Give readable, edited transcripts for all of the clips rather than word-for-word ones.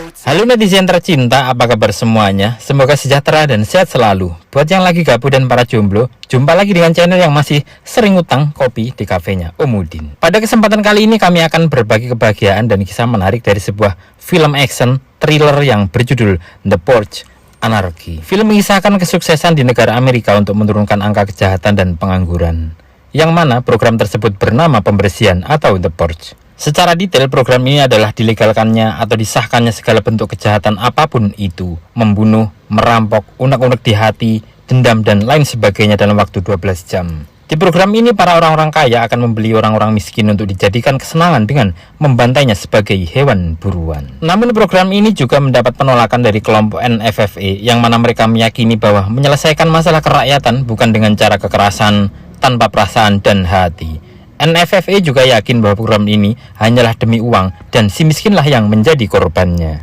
Halo netizen tercinta, apa kabar semuanya? Semoga sejahtera dan sehat selalu. Buat yang lagi gabut dan para jomblo, jumpa lagi dengan channel yang masih sering utang kopi di kafenya Om Udin. Pada kesempatan kali ini kami akan berbagi kebahagiaan dan kisah menarik dari sebuah film action thriller yang berjudul The Purge: Anarchy. Film mengisahkan kesuksesan di negara Amerika untuk menurunkan angka kejahatan dan pengangguran, yang mana program tersebut bernama pembersihan atau The Purge. Secara detail, program ini adalah dilegalkannya atau disahkannya segala bentuk kejahatan apapun itu, membunuh, merampok, unek-unek di hati, dendam, dan lain sebagainya dalam waktu 12 jam. Di program ini, para orang-orang kaya akan membeli orang-orang miskin untuk dijadikan kesenangan dengan membantainya sebagai hewan buruan. Namun program ini juga mendapat penolakan dari kelompok NFFA, yang mana mereka meyakini bahwa menyelesaikan masalah kerakyatan bukan dengan cara kekerasan, tanpa perasaan dan hati. NFFA juga yakin bahwa program ini hanyalah demi uang dan si miskinlah yang menjadi korbannya.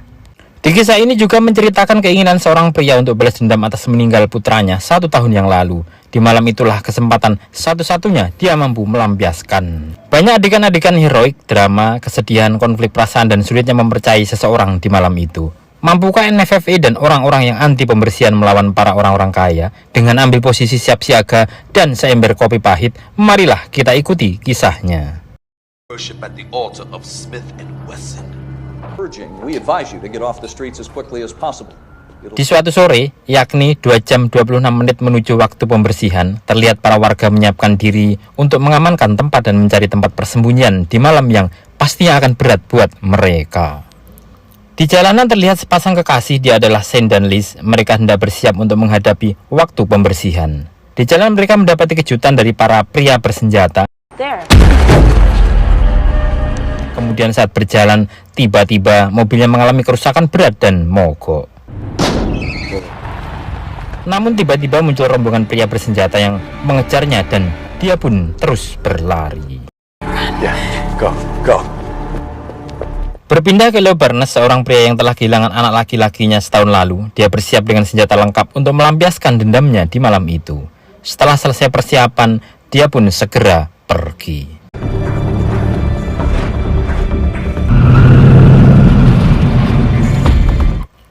Di kisah ini juga menceritakan keinginan seorang pria untuk balas dendam atas meninggal putranya 1 tahun yang lalu. Di malam itulah kesempatan satu-satunya dia mampu melampiaskan banyak adegan-adegan heroik, drama, kesedihan, konflik perasaan, dan sulitnya mempercayai seseorang di malam itu. Mampukah NFFA dan orang-orang yang anti pembersihan melawan para orang-orang kaya dengan ambil posisi siap siaga dan seember kopi pahit? Marilah kita ikuti kisahnya. Di suatu sore, yakni 2 jam 26 menit menuju waktu pembersihan, terlihat para warga menyiapkan diri untuk mengamankan tempat dan mencari tempat persembunyian di malam yang pastinya akan berat buat mereka. Di jalanan terlihat sepasang kekasih, dia adalah Shane dan Liz. Mereka hendak bersiap untuk menghadapi waktu pembersihan. Di jalan mereka mendapati kejutan dari para pria bersenjata. Kemudian saat berjalan, tiba-tiba mobilnya mengalami kerusakan berat dan mogok. Namun tiba-tiba muncul rombongan pria bersenjata yang mengejarnya dan dia pun terus berlari. Go. Berpindah ke Leo Barnes, seorang pria yang telah kehilangan anak laki-lakinya setahun lalu. Dia bersiap dengan senjata lengkap untuk melampiaskan dendamnya di malam itu. Setelah selesai persiapan, dia pun segera pergi.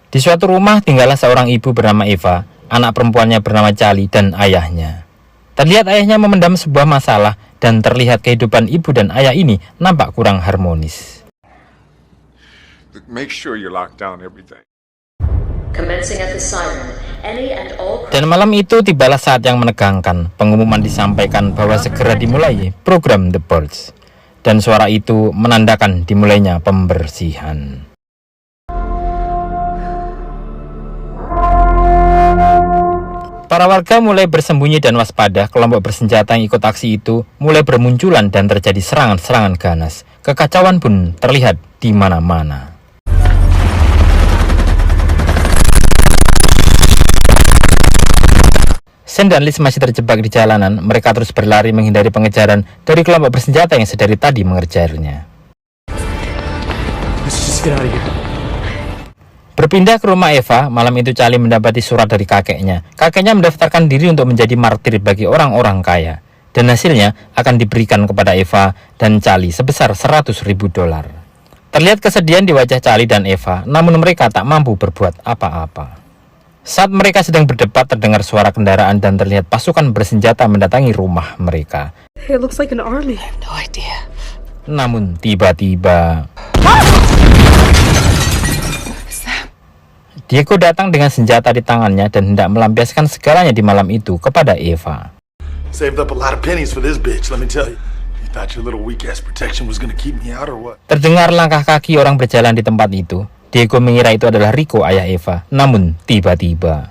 Di suatu rumah tinggallah seorang ibu bernama Eva, anak perempuannya bernama Charlie, dan ayahnya. Terlihat ayahnya memendam sebuah masalah dan terlihat kehidupan ibu dan ayah ini nampak kurang harmonis. Make sure you're locked down everything. Dan malam itu tibalah saat yang menegangkan. Pengumuman disampaikan bahwa segera dimulai program The Purge, dan suara itu menandakan dimulainya pembersihan. Para warga mulai bersembunyi dan waspada. Kelompok bersenjata yang ikut aksi itu mulai bermunculan dan terjadi serangan-serangan ganas. Kekacauan pun terlihat di mana-mana. Shane dan Liz masih terjebak di jalanan. Mereka terus berlari menghindari pengejaran dari kelompok bersenjata yang sedari tadi mengejarnya. Berpindah ke rumah Eva, malam itu Charlie mendapati surat dari kakeknya. Kakeknya mendaftarkan diri untuk menjadi martir bagi orang-orang kaya, dan hasilnya akan diberikan kepada Eva dan Charlie sebesar $100.000. Terlihat kesedihan di wajah Charlie dan Eva, namun mereka tak mampu berbuat apa-apa. Saat mereka sedang berdebat, terdengar suara kendaraan dan terlihat pasukan bersenjata mendatangi rumah mereka. It looks like an army. I have no idea. Namun tiba-tiba Diego datang dengan senjata di tangannya dan hendak melampiaskan segalanya di malam itu kepada Eva. Saved up a lot of pennies for this bitch, let me tell you. You thought your little weak ass protection was gonna keep me out or what? Terdengar langkah kaki orang berjalan di tempat itu. Diego mengira itu adalah Rico, ayah Eva. Namun tiba-tiba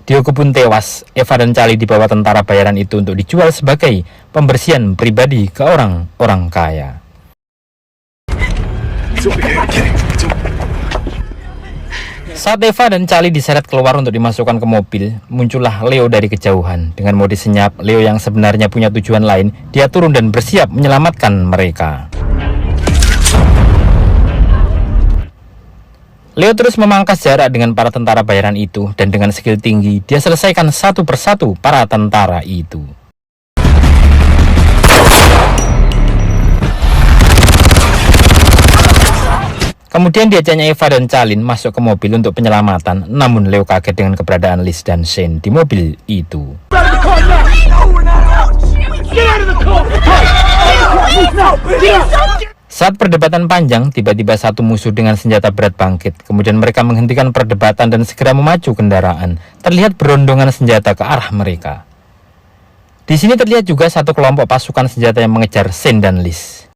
Diego pun tewas. Eva dan Charlie dibawa tentara bayaran itu untuk dijual sebagai pembersihan pribadi ke orang-orang kaya. Saat Eva dan Charlie diseret keluar untuk dimasukkan ke mobil, muncullah Leo dari kejauhan. Dengan mode senyap, Leo yang sebenarnya punya tujuan lain, dia turun dan bersiap menyelamatkan mereka. Leo terus memangkas jarak dengan para tentara bayaran itu, dan dengan skill tinggi, dia selesaikan satu persatu para tentara itu. Kemudian diajaknya Eva dan Calin masuk ke mobil untuk penyelamatan, namun Leo kaget dengan keberadaan Liz dan Shane di mobil itu. Saat perdebatan panjang, tiba-tiba satu musuh dengan senjata berat bangkit. Kemudian mereka menghentikan perdebatan dan segera memacu kendaraan. Terlihat berondongan senjata ke arah mereka. Di sini terlihat juga satu kelompok pasukan senjata yang mengejar Shane dan Liz.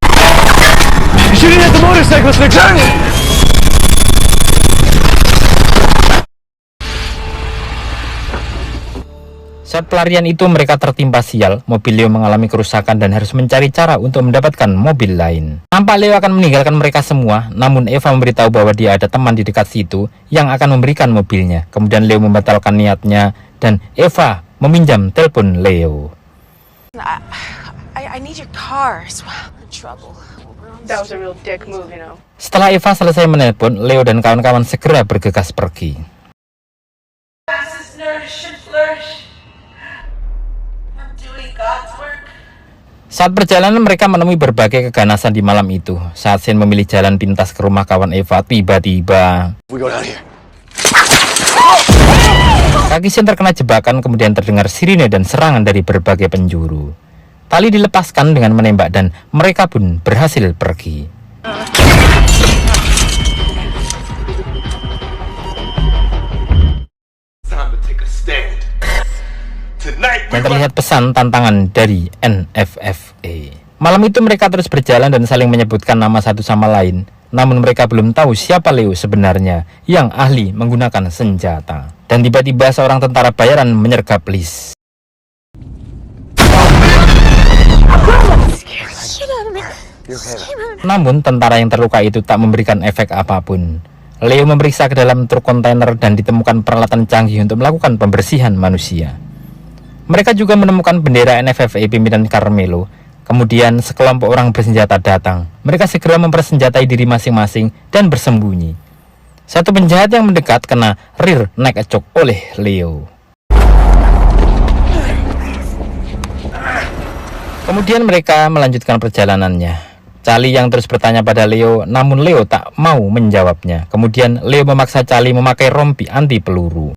Saat pelarian itu mereka tertimpa sial, mobil Leo mengalami kerusakan dan harus mencari cara untuk mendapatkan mobil lain. Nampak Leo akan meninggalkan mereka semua, namun Eva memberitahu bahwa dia ada teman di dekat situ yang akan memberikan mobilnya. Kemudian Leo membatalkan niatnya dan Eva meminjam telepon Leo. I need your car. I'm in trouble. That was a real dick move, you know. Setelah Eva selesai menelpon, Leo dan kawan-kawan segera bergegas pergi. Saat perjalanan mereka menemui berbagai keganasan di malam itu. Saat Shane memilih jalan pintas ke rumah kawan Eva, tiba-tiba kaki Shane terkena jebakan, kemudian terdengar sirine dan serangan dari berbagai penjuru. Tali dilepaskan dengan menembak dan mereka pun berhasil pergi. Dan terlihat pesan tantangan dari NFFA. Malam itu mereka terus berjalan dan saling menyebutkan nama satu sama lain. Namun mereka belum tahu siapa Leo sebenarnya yang ahli menggunakan senjata. Dan tiba-tiba seorang tentara bayaran menyergap Liz. Namun tentara yang terluka itu tak memberikan efek apapun. Leo memeriksa ke dalam truk kontainer dan ditemukan peralatan canggih untuk melakukan pembersihan manusia. Mereka juga menemukan bendera NFFA pimpinan Carmelo. Kemudian sekelompok orang bersenjata datang. Mereka segera mempersenjatai diri masing-masing dan bersembunyi. Satu penjahat yang mendekat kena rear neck choke oleh Leo. Kemudian mereka melanjutkan perjalanannya. Charlie yang terus bertanya pada Leo, namun Leo tak mau menjawabnya. Kemudian Leo memaksa Charlie memakai rompi anti peluru.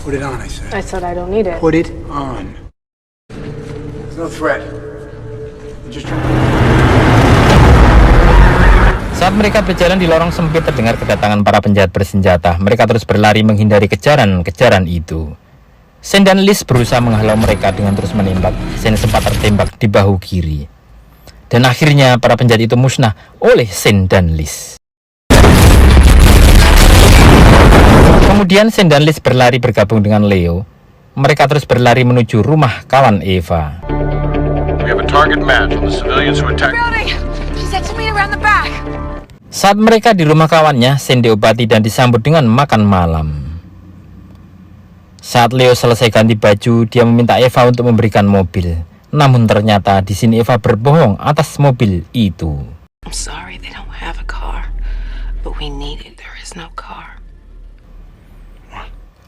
Put it on, I said. I said I don't need it. Put it on. There's no threat. Just Saat mereka berjalan di lorong sempit terdengar kedatangan para penjahat bersenjata. Mereka terus berlari menghindari kejaran-kejaran itu. Shane dan Liz berusaha menghalau mereka dengan terus menembak. Shane sempat tertembak di bahu kiri. Dan akhirnya para penjahat itu musnah oleh Shane dan Liz. Kemudian Shane dan Liz berlari bergabung dengan Leo. Mereka terus berlari menuju rumah kawan Eva. We have a target match on the civilians who attacked. Saat mereka di rumah kawannya, Shane diobati dan disambut dengan makan malam. Saat Leo selesai ganti baju, dia meminta Eva untuk memberikan mobil. Namun ternyata di sini Eva berbohong atas mobil itu. I'm sorry they don't have a car, but we need it. There is no car.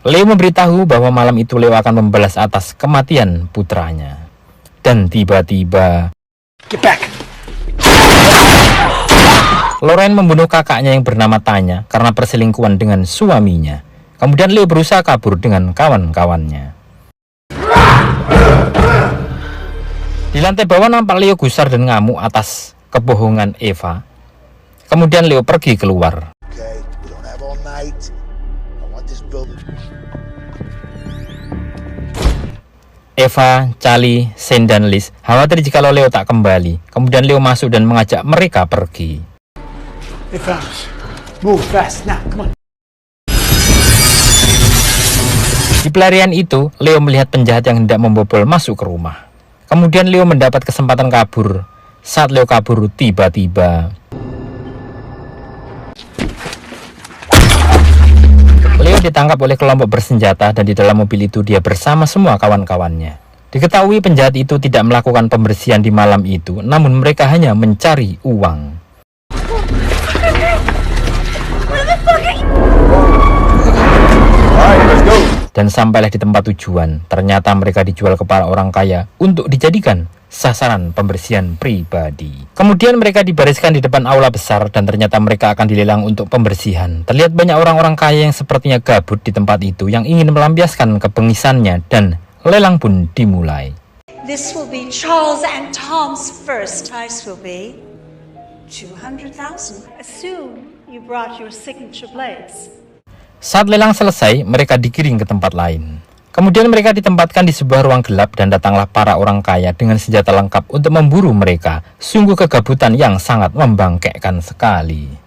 Leo memberitahu bahwa malam itu Leo akan membalas atas kematian putranya. Dan tiba-tiba get back. Lorraine membunuh kakaknya yang bernama Tanya karena perselingkuhan dengan suaminya. Kemudian Leo berusaha kabur dengan kawan-kawannya. Di lantai bawah nampak Leo gusar dan ngamuk atas kebohongan Eva. Kemudian Leo pergi keluar. Okay, we don't have all night. I want this building. Eva, Charlie, Shane dan Liz khawatir jikalau Leo tak kembali. Kemudian Leo masuk dan mengajak mereka pergi. They found us. Move fast now. Come on. Di pelarian itu, Leo melihat penjahat yang hendak membobol masuk ke rumah. Kemudian Leo mendapat kesempatan kabur. Saat Leo kabur, tiba-tiba Leo ditangkap oleh kelompok bersenjata dan di dalam mobil itu dia bersama semua kawan-kawannya. Diketahui penjahat itu tidak melakukan pembersihan di malam itu, namun mereka hanya mencari uang. Dan sampailah di tempat tujuan, ternyata mereka dijual ke para orang kaya untuk dijadikan sasaran pembersihan pribadi. Kemudian mereka dibariskan di depan aula besar dan ternyata mereka akan dilelang untuk pembersihan. Terlihat banyak orang-orang kaya yang sepertinya gabut di tempat itu yang ingin melampiaskan kebengisannya dan lelang pun dimulai. This will be Charles and Tom's first price will be 200,000. Assume you brought your signature blades. Saat lelang selesai, mereka digiring ke tempat lain. Kemudian mereka ditempatkan di sebuah ruang gelap dan datanglah para orang kaya dengan senjata lengkap untuk memburu mereka. Sungguh kegabutan yang sangat membangkekkan sekali.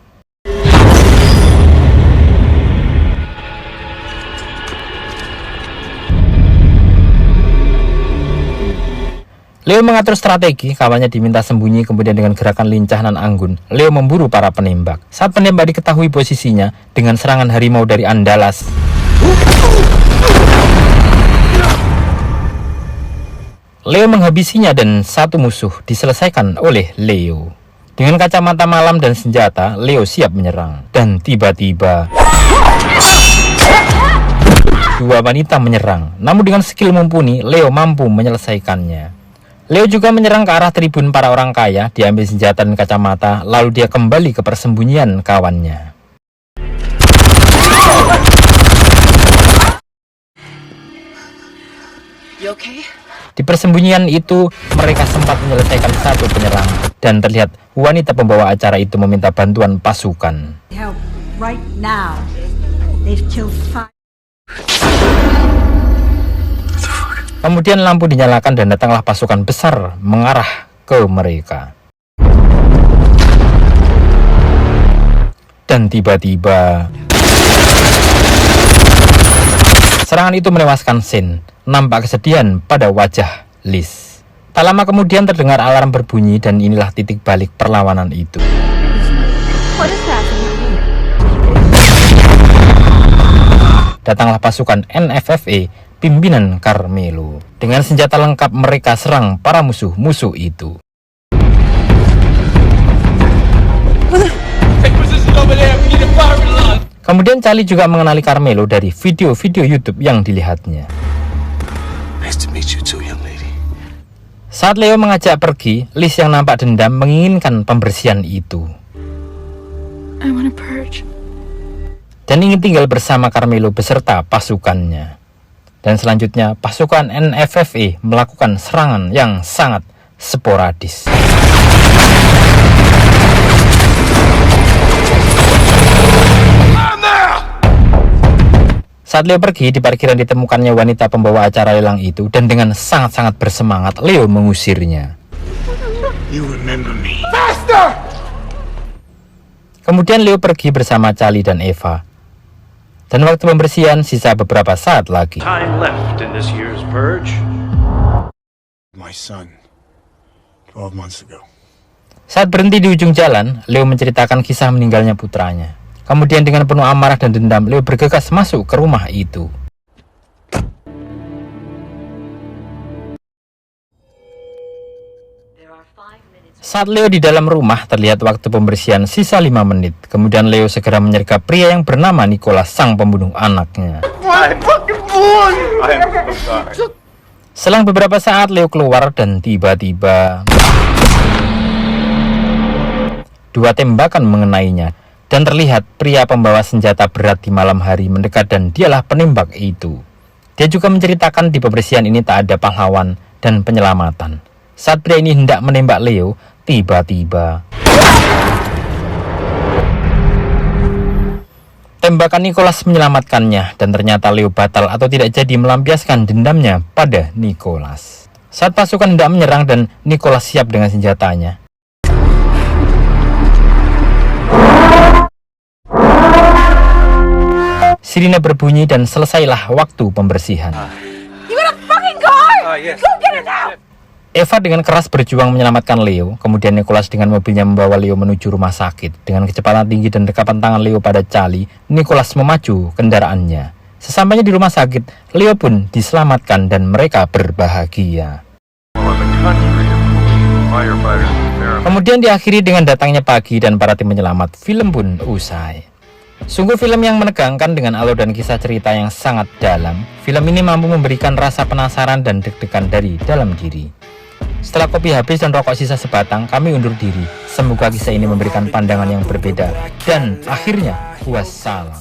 Leo mengatur strategi, kawannya diminta sembunyi, kemudian dengan gerakan lincah dan anggun, Leo memburu para penembak. Saat penembak diketahui posisinya dengan serangan harimau dari Andalas, Leo menghabisinya dan satu musuh diselesaikan oleh Leo. Dengan kacamata malam dan senjata, Leo siap menyerang. Dan tiba-tiba dua wanita menyerang. Namun dengan skill mumpuni, Leo mampu menyelesaikannya. Leo juga menyerang ke arah tribun para orang kaya, diambil senjata dan kacamata, lalu dia kembali ke persembunyian kawannya. You okay? Di persembunyian itu, mereka sempat menyelesaikan satu penyerang, dan terlihat wanita pembawa acara itu meminta bantuan pasukan. Help right now. They've killed 5. Kemudian lampu dinyalakan dan datanglah pasukan besar mengarah ke mereka. Dan tiba-tiba serangan itu menewaskan Shin. Nampak kesedihan pada wajah Liz. Tak lama kemudian terdengar alarm berbunyi dan inilah titik balik perlawanan itu. Datanglah pasukan NFFA, pimpinan Carmelo. Dengan senjata lengkap mereka serang para musuh-musuh itu. Kemudian Charlie juga mengenali Carmelo dari video-video YouTube yang dilihatnya. Nice to meet you too, young lady. Saat Leo mengajak pergi, Liz yang nampak dendam menginginkan pembersihan itu. I want to purge. Dan ingin tinggal bersama Carmelo beserta pasukannya. Dan selanjutnya, pasukan NFFA melakukan serangan yang sangat sporadis. Saat Leo pergi, di parkiran ditemukannya wanita pembawa acara lelang itu, dan dengan sangat-sangat bersemangat, Leo mengusirnya. You remember me. Kemudian Leo pergi bersama Charlie dan Eva. Dan waktu pembersihan sisa beberapa saat lagi. Time left in this year's purge. My son, 12 months ago. Saat berhenti di ujung jalan, Leo menceritakan kisah meninggalnya putranya. Kemudian dengan penuh amarah dan dendam, Leo bergegas masuk ke rumah itu. Saat Leo di dalam rumah, terlihat waktu pembersihan sisa 5 menit. Kemudian Leo segera menyergap pria yang bernama Nicholas, sang pembunuh anaknya. Selang beberapa saat, Leo keluar dan tiba-tiba dua tembakan mengenainya. Dan terlihat pria pembawa senjata berat di malam hari mendekat dan dialah penembak itu. Dia juga menceritakan di pembersihan ini tak ada pahlawan dan penyelamatan. Saat pria ini hendak menembak Leo, tiba-tiba tembakan Nicholas menyelamatkannya dan ternyata Leo batal atau tidak jadi melampiaskan dendamnya pada Nicholas. Saat pasukan hendak menyerang dan Nicholas siap dengan senjatanya, sirine berbunyi dan selesailah waktu pembersihan. Eva dengan keras berjuang menyelamatkan Leo. Kemudian Nicholas dengan mobilnya membawa Leo menuju rumah sakit. Dengan kecepatan tinggi dan dekapan tangan Leo pada Charlie, Nicholas memacu kendaraannya. Sesampainya di rumah sakit, Leo pun diselamatkan dan mereka berbahagia. Kemudian diakhiri dengan datangnya pagi dan para tim penyelamat. Film pun usai. Sungguh film yang menegangkan dengan alur dan kisah cerita yang sangat dalam. Film ini mampu memberikan rasa penasaran dan deg-degan dari dalam diri. Setelah kopi habis dan rokok sisa sebatang, kami undur diri. Semoga kisah ini memberikan pandangan yang berbeda. Dan akhirnya, wassalam.